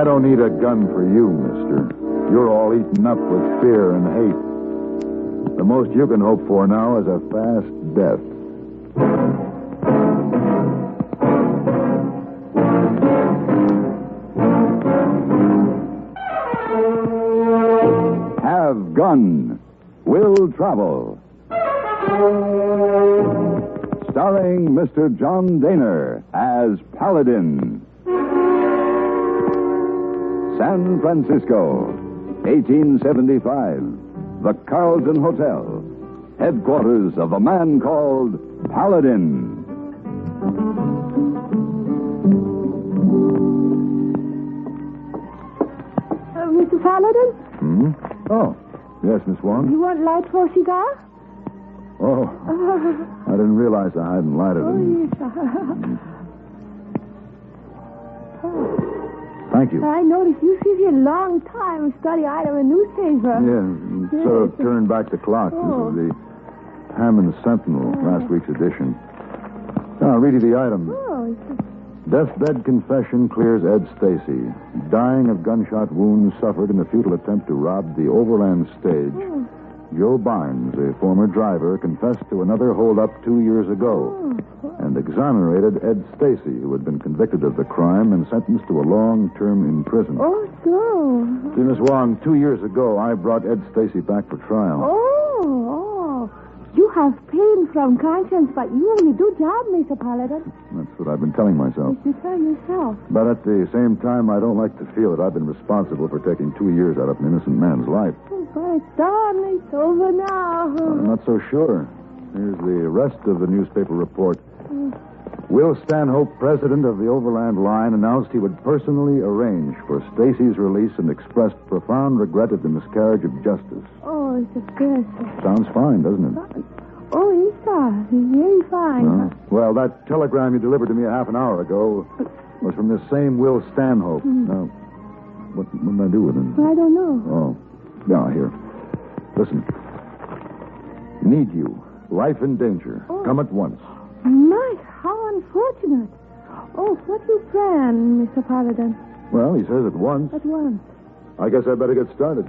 I don't need a gun for you, mister. You're all eaten up with fear and hate. The most you can hope for now is a fast death. Have gun. Will travel. Starring Mr. John Dehner as Paladin. San Francisco, 1875. The Carlton Hotel, headquarters of a man called Paladin. Mr. Paladin? Hmm? Oh, yes, Miss Wong. You want light for a cigar? Oh, I didn't realize I hadn't lighted it. Thank you. I noticed you sit here a long time and study item in newspaper. Yeah, sort of turned back the clock. Oh. This is the Hammond Sentinel, last week's edition. Now, I'll read you the item. Oh, Deathbed confession clears Ed Stacy. Dying of gunshot wounds suffered in a futile attempt to rob the Overland stage. Oh. Joe Barnes, a former driver, confessed to another holdup 2 years ago and exonerated Ed Stacy, who had been convicted of the crime and sentenced to a long term in prison. Oh, so. See, Miss Wong, 2 years ago, I brought Ed Stacy back for trial. Oh. You have pain from conscience, but you only do job, Mr. Paladin. That's what I've been telling myself. You tell yourself. But at the same time, I don't like to feel that I've been responsible for taking 2 years out of an innocent man's life. Oh, but it's done. It's over now. I'm not so sure. Here's the rest of the newspaper report. Will Stanhope, president of the Overland Line, announced he would personally arrange for Stacy's release and expressed profound regret at the miscarriage of justice. Oh, it's a good. Sounds fine, doesn't it? Oh, it does. It's very fine. Well, that telegram you delivered to me a half an hour ago was from this same Will Stanhope. Now, what did I do with him? I don't know. Oh, yeah, here. Listen. Need you. Life in danger. Oh. Come at once. My, how unfortunate. Oh, what you plan, Mr. Paladin? Well, he says at once. At once. I guess I better get started.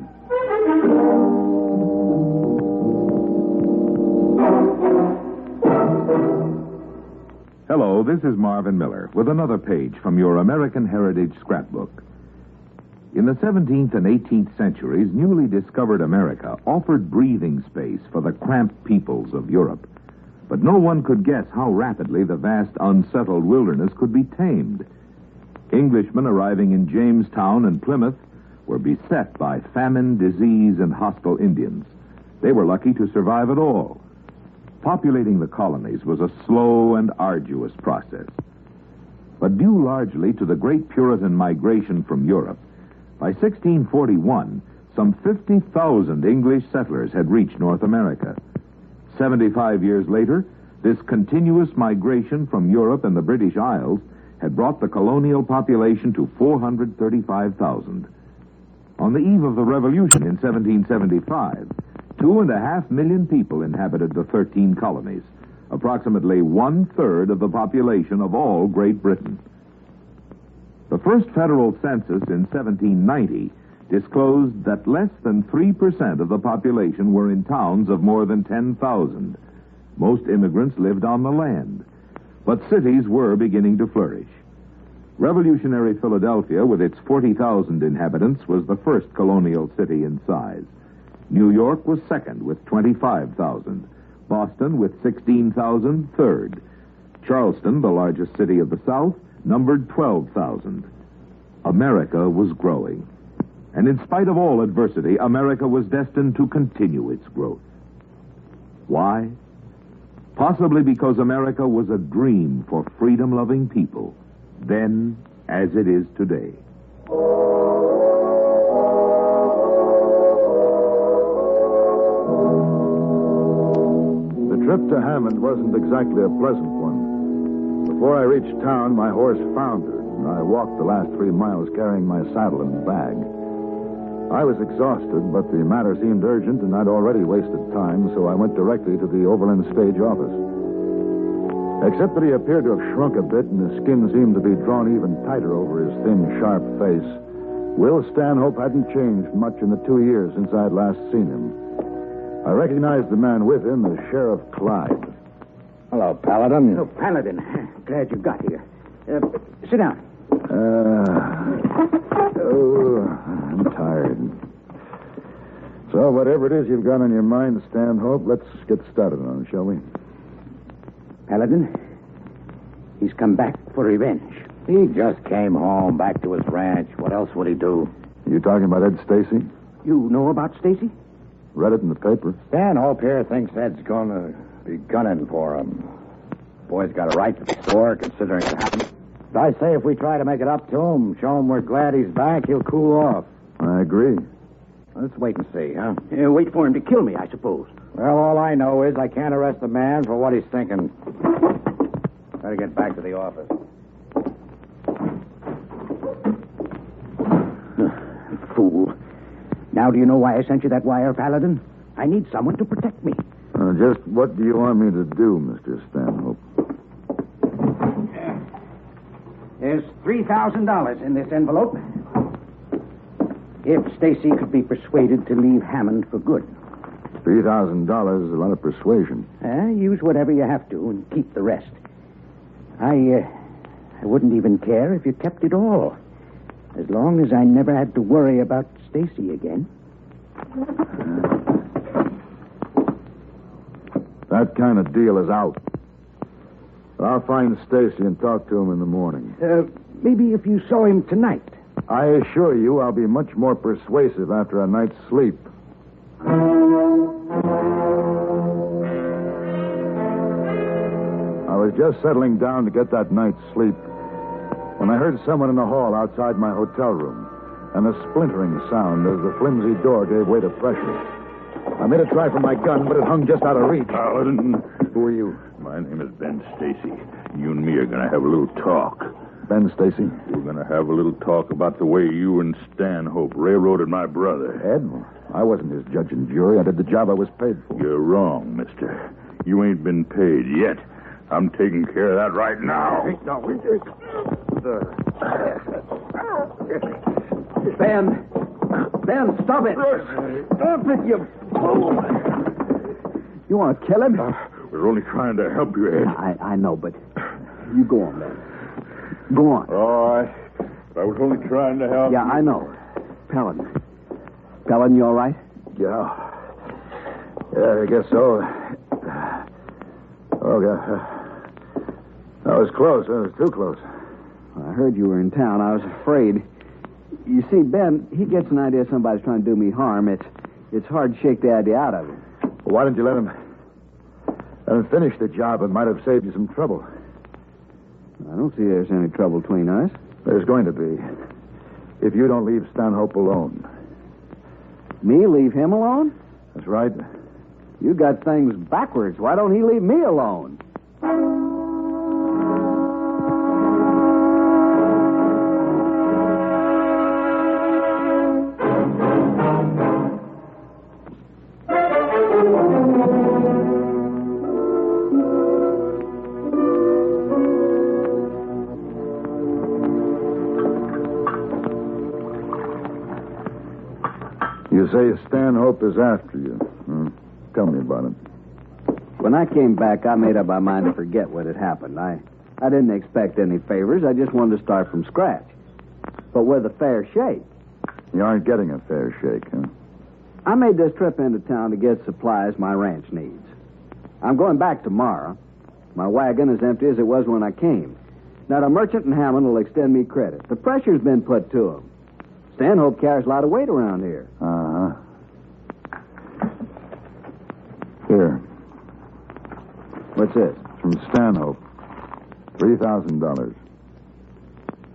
Hello, this is Marvin Miller with another page from your American Heritage Scrapbook. In the 17th and 18th centuries, newly discovered America offered breathing space for the cramped peoples of Europe. But no one could guess how rapidly the vast, unsettled wilderness could be tamed. Englishmen arriving in Jamestown and Plymouth were beset by famine, disease, and hostile Indians. They were lucky to survive at all. Populating the colonies was a slow and arduous process. But due largely to the great Puritan migration from Europe, by 1641, some 50,000 English settlers had reached North America. 75 years later, this continuous migration from Europe and the British Isles had brought the colonial population to 435,000. On the eve of the Revolution in 1775, 2.5 million people inhabited the 13 colonies, approximately 1/3 of the population of all Great Britain. The first federal census in 1790 disclosed that less than 3% of the population were in towns of more than 10,000. Most immigrants lived on the land, but cities were beginning to flourish. Revolutionary Philadelphia, with its 40,000 inhabitants, was the first colonial city in size. New York was second with 25,000. Boston, with 16,000, third. Charleston, the largest city of the South, numbered 12,000. America was growing. And in spite of all adversity, America was destined to continue its growth. Why? Possibly because America was a dream for freedom-loving people, then as it is today. The trip to Hammond wasn't exactly a pleasant one. Before I reached town, my horse foundered, and I walked the last 3 miles carrying my saddle and bag. I was exhausted, but the matter seemed urgent, and I'd already wasted time, so I went directly to the Overland stage office. Except that he appeared to have shrunk a bit, and his skin seemed to be drawn even tighter over his thin, sharp face, Will Stanhope hadn't changed much in the 2 years since I'd last seen him. I recognized the man with him as Sheriff Clyde. Hello, Paladin. Oh, Paladin. Glad you got here. Sit down. I'm tired. So, whatever it is you've got on your mind, Stanhope, let's get started on it, shall we? Paladin, he's come back for revenge. He just came home, back to his ranch. What else would he do? You talking about Ed Stacy? You know about Stacy? Read it in the paper. Stanhope here thinks Ed's going to be gunning for him. Boy's got a right to the store, considering it happened. I say if we try to make it up to him, show him we're glad he's back, he'll cool off. I agree. Let's wait and see, huh? Wait for him to kill me, I suppose. Well, all I know is I can't arrest the man for what he's thinking. Gotta get back to the office. Fool. Now do you know why I sent you that wire, Paladin? I need someone to protect me. Just what do you want me to do, Mr. Stanhope? There's $3,000 in this envelope. If Stacy could be persuaded to leave Hammond for good. $3,000 is a lot of persuasion. Use whatever you have to and keep the rest. I wouldn't even care if you kept it all. As long as I never had to worry about Stacy again. That kind of deal is out. I'll find Stacy and talk to him in the morning. Maybe if you saw him tonight. I assure you I'll be much more persuasive after a night's sleep. I was just settling down to get that night's sleep when I heard someone in the hall outside my hotel room, and a splintering sound as the flimsy door gave way to pressure. I made a try for my gun, but it hung just out of reach. Paladin. Who are you? My name is Ben Stacy. You and me are going to have a little talk. Ben Stacy? We're going to have a little talk about the way you and Stanhope railroaded my brother. Ed? I wasn't his judge and jury. I did the job I was paid for. You're wrong, mister. You ain't been paid yet. I'm taking care of that right now. Ben, stop it. Stop it, you fool. You want to kill him? We're only trying to help you, Ed. I know, but you go on, Ben. Go on. All right. I was only trying to help you. Yeah, I know. Paladin, you all right? Yeah, I guess so. Oh, God. That was close. That was too close. I heard you were in town. I was afraid. You see, Ben, he gets an idea somebody's trying to do me harm. It's hard to shake the idea out of him. Well, why didn't you let him finish the job? It might have saved you some trouble. I don't see there's any trouble between us. There's going to be. If you don't leave Stanhope alone. Me leave him alone? That's right. You got things backwards. Why don't he leave me alone? You say Stanhope is after you. Tell me about it. When I came back, I made up my mind to forget what had happened. I didn't expect any favors. I just wanted to start from scratch. But with a fair shake. You aren't getting a fair shake, huh? I made this trip into town to get supplies my ranch needs. I'm going back tomorrow. My wagon is empty as it was when I came. Now, the merchant in Hammond will extend me credit. The pressure's been put to him. Stanhope carries a lot of weight around here. Uh-huh. Here. What's this? From Stanhope. $3,000.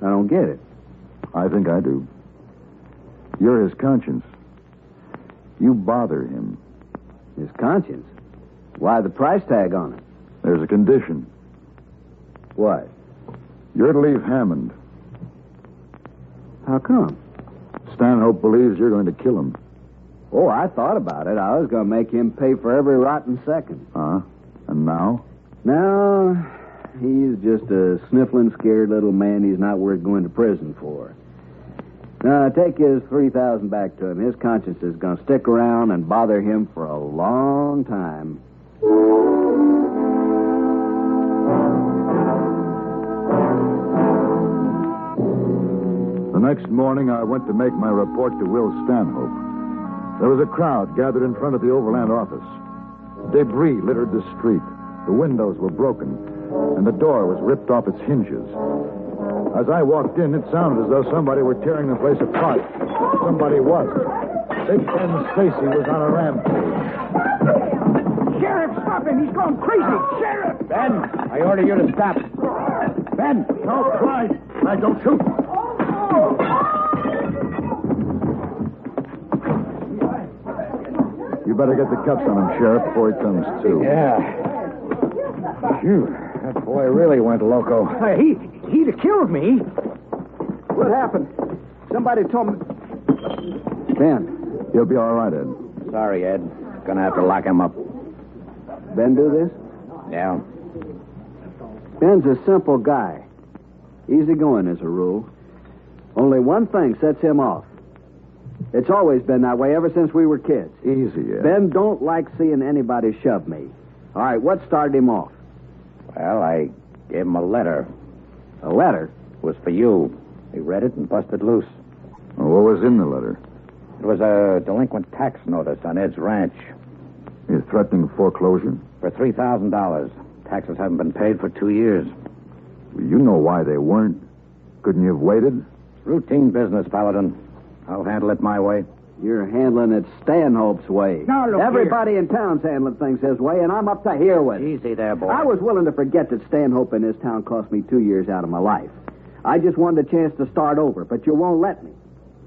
I don't get it. I think I do. You're his conscience. You bother him. His conscience? Why the price tag on it? There's a condition. What? You're to leave Hammond. How come? Stanhope believes you're going to kill him. Oh, I thought about it. I was going to make him pay for every rotten second. And now? Now, he's just a sniffling, scared little man he's not worth going to prison for. Take his $3,000 back to him. His conscience is going to stick around and bother him for a long time. The next morning, I went to make my report to Will Stanhope. There was a crowd gathered in front of the Overland office. Debris littered the street. The windows were broken, and the door was ripped off its hinges. As I walked in, it sounded as though somebody were tearing the place apart. Somebody was. Big Ben Stacy was on a rampage. Sheriff, stop him. He's going crazy. Sheriff! Ben, I order you to stop. Ben! No, Clyde. Clyde, don't shoot. You better get the cuffs on him, Sheriff, before he comes to. Yeah. Phew, that boy really went loco. He'd have killed me. What happened? Somebody told me... Ben. He'll be all right, Ed. Sorry, Ed. Gonna have to lock him up. Ben do this? Yeah. Ben's a simple guy. Easygoing as a rule. Only one thing sets him off. It's always been that way ever since we were kids. Easy, Ed. Ben don't like seeing anybody shove me. All right, what started him off? Well, I gave him a letter. A letter? It was for you. He read it and busted loose. Well, what was in the letter? It was a delinquent tax notice on Ed's ranch. He's threatening foreclosure? For $3,000. Taxes haven't been paid for 2 years. You know why they weren't. Couldn't you have waited? Routine business, Paladin. I'll handle it my way. You're handling it Stanhope's way. Now, look Everybody in town's handling things his way, and I'm up to here with it. Easy there, boy. I was willing to forget that Stanhope in this town cost me 2 years out of my life. I just wanted a chance to start over, but you won't let me.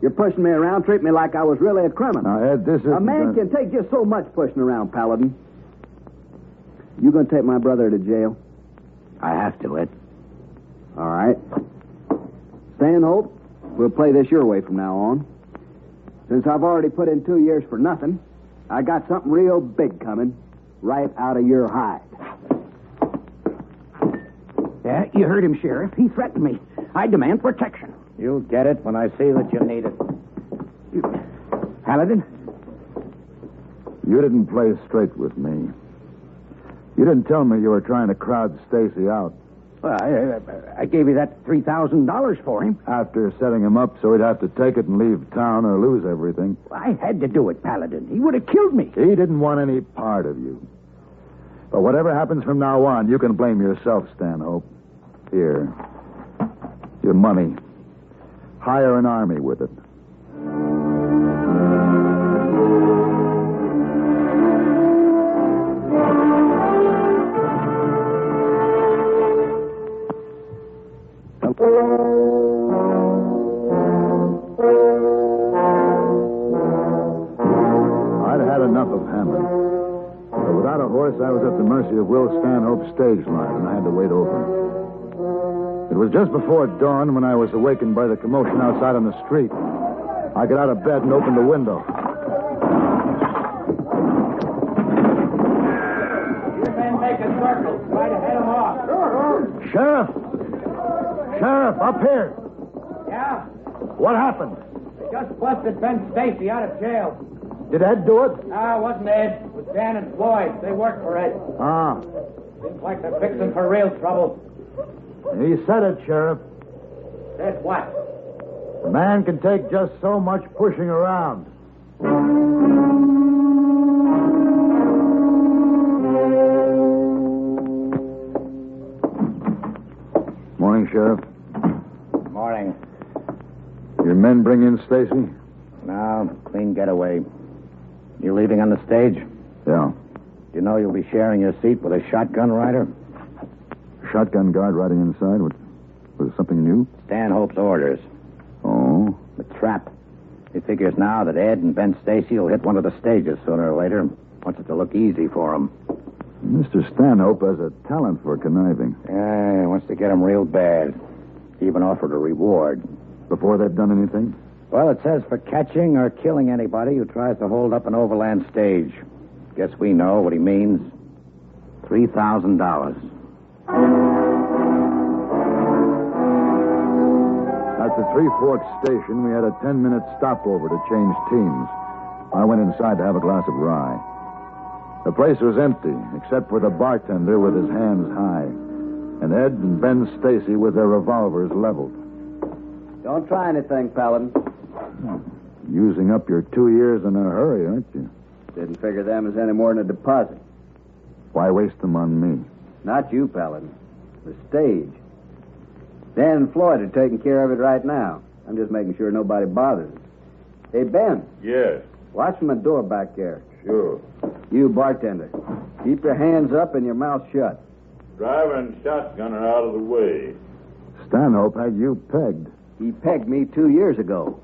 You're pushing me around, treat me like I was really a criminal. Now, Ed, this is... A man can take just so much pushing around, Paladin. You going to take my brother to jail? I have to, Ed. All right. Stanhope, we'll play this your way from now on. Since I've already put in 2 years for nothing, I got something real big coming right out of your hide. Yeah, you heard him, Sheriff. He threatened me. I demand protection. You'll get it when I see that you need it. Paladin? You didn't play straight with me. You didn't tell me you were trying to crowd Stacy out. Well, I gave you that $3,000 for him. After setting him up so he'd have to take it and leave town or lose everything. I had to do it, Paladin. He would have killed me. He didn't want any part of you. But whatever happens from now on, you can blame yourself, Stanhope. Here. Your money. Hire an army with it. I'd had enough of Hammond. But without a horse, I was at the mercy of Will Stanhope's stage line, and I had to wait over. It was just before dawn when I was awakened by the commotion outside on the street. I got out of bed and opened the window. You men make a circle. Try to head them off. Sheriff! Sheriff, up here! Yeah? What happened? They just busted Ben Stacy out of jail. Did Ed do it? No, it wasn't Ed. It was Dan and Floyd. They worked for Ed. Ah. Seems like they're fixing for real trouble. He said it, Sheriff. Said what? A man can take just so much pushing around. Morning, Sheriff. Morning. Your men bring in Stacy? No, clean getaway. You leaving on the stage? Yeah. You know you'll be sharing your seat with a shotgun rider? Shotgun guard riding inside? Was it something new? Stanhope's orders. Oh. The trap. He figures now that Ed and Ben Stacy will hit one of the stages sooner or later. Wants it to look easy for him. Mr. Stanhope has a talent for conniving. Yeah, he wants to get him real bad. He even offered a reward. Before they've done anything? Well, it says for catching or killing anybody who tries to hold up an overland stage. Guess we know what he means. $3,000. That At the Three Forks station, we had a 10-minute stopover to change teams. I went inside to have a glass of rye. The place was empty, except for the bartender with his hands high, and Ed and Ben Stacy with their revolvers leveled. Don't try anything, Paladin. Using up your 2 years in a hurry, aren't you? Didn't figure them as any more than a deposit. Why waste them on me? Not you, Paladin. The stage. Dan and Floyd are taking care of it right now. I'm just making sure nobody bothers us. Hey, Ben. Yes, Watch from the door back there. sure. You, bartender. Keep your hands up and your mouth shut. Driver and shotgunner out of the way. Stanhope had you pegged. He pegged me 2 years ago.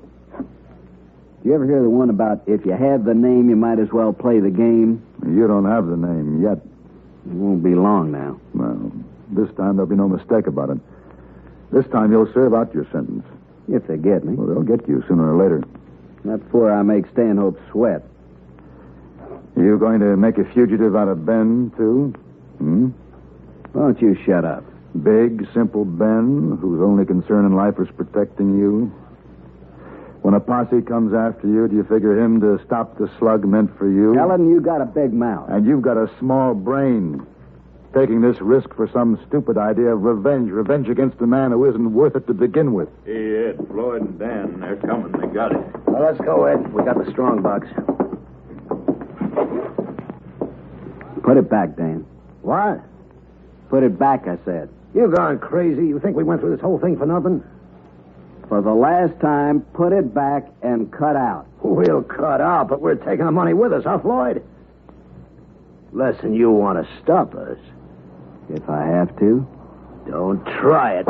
You ever hear the one about if you have the name, you might as well play the game? You don't have the name yet. It won't be long now. Well, this time there'll be no mistake about it. This time you'll serve out your sentence. If they get me. Well, they'll get you sooner or later. Not before I make Stanhope sweat. You going to make a fugitive out of Ben, too? Why don't you shut up? Big, simple Ben, whose only concern in life is protecting you? When a posse comes after you, do you figure him to stop the slug meant for you? Ellen, you got a big mouth. And you've got a small brain. Taking this risk for some stupid idea of revenge. Revenge against a man who isn't worth it to begin with. Hey, Ed, Floyd, and Dan, they're coming. They got it. Well, let's go, Ed. We got the strong box. Put it back, Dan. What? Put it back, I said. You gone crazy? You think we went through this whole thing for nothing? For the last time, put it back and cut out. We'll cut out, but we're taking the money with us, huh, Floyd? Listen, you want to stop us. If I have to. Don't try it.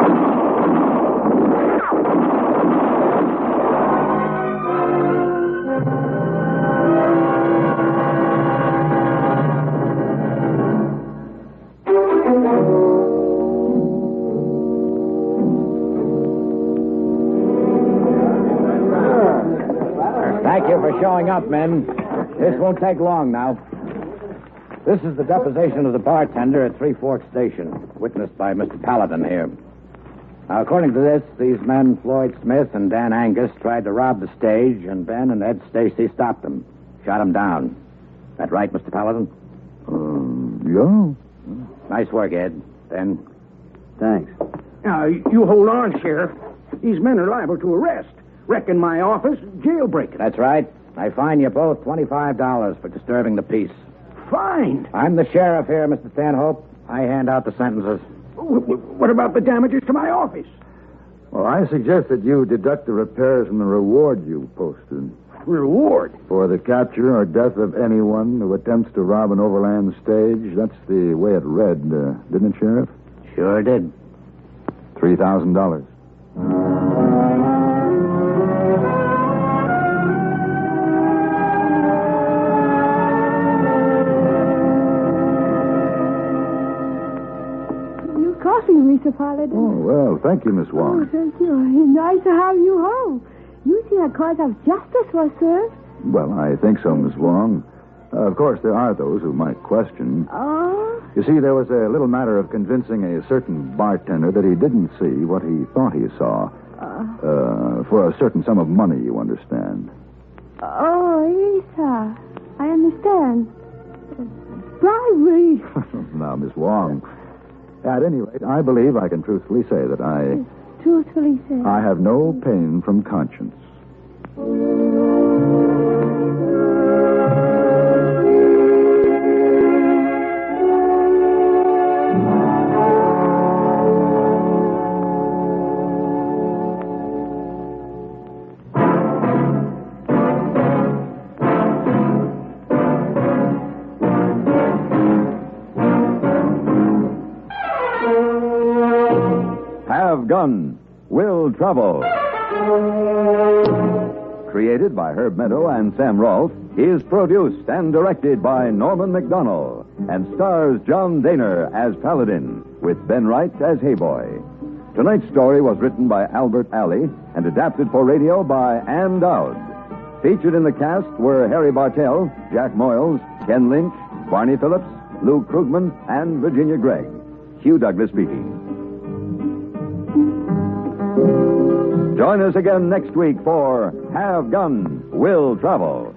Thank you for showing up, men. This won't take long now. This is the deposition of the bartender at Three Forks Station, witnessed by Mr. Paladin here. Now, according to this, these men, Floyd Smith and Dan Angus, tried to rob the stage, and Ben and Ed Stacy stopped them, shot them down. That right, Mr. Paladin? Yeah. Nice work, Ed. Ben? Thanks. Now, you hold on, Sheriff. These men are liable to arrest. Wreck in my office, jailbreaking. That's right. I fine you both $25 for disturbing the peace. Fine. I'm the sheriff here, Mr. Stanhope. I hand out the sentences. What about the damages to my office? Well, I suggest that you deduct the repairs from the reward you posted. Reward? For the capture or death of anyone who attempts to rob an overland stage. That's the way it read, didn't it, Sheriff? Sure did. $3,000. Mr. Paladin. Oh, well, thank you, Miss Wong. Oh, thank you. It's nice to have you home. You see a cause of justice was served. Well, I think so, Miss Wong. Of course, there are those who might question. Oh? You see, there was a little matter of convincing a certain bartender that he didn't see what he thought he saw. For a certain sum of money, you understand. Oh, yes, sir. I understand. Bribery. Now, Miss Wong, at any rate, I believe I can truthfully say that Truthfully say. I have no pain from conscience. Gun Will Travel. Created by Herb Meadow and Sam Rolfe, is produced and directed by Norman McDonnell and stars John Dehner as Paladin with Ben Wright as Hayboy. Tonight's story was written by Albert Alley and adapted for radio by Ann Dowd. Featured in the cast were Harry Bartell, Jack Moyles, Ken Lynch, Barney Phillips, Lou Krugman, and Virginia Gregg. Hugh Douglas speaking. Join us again next week for Have Gun, Will Travel.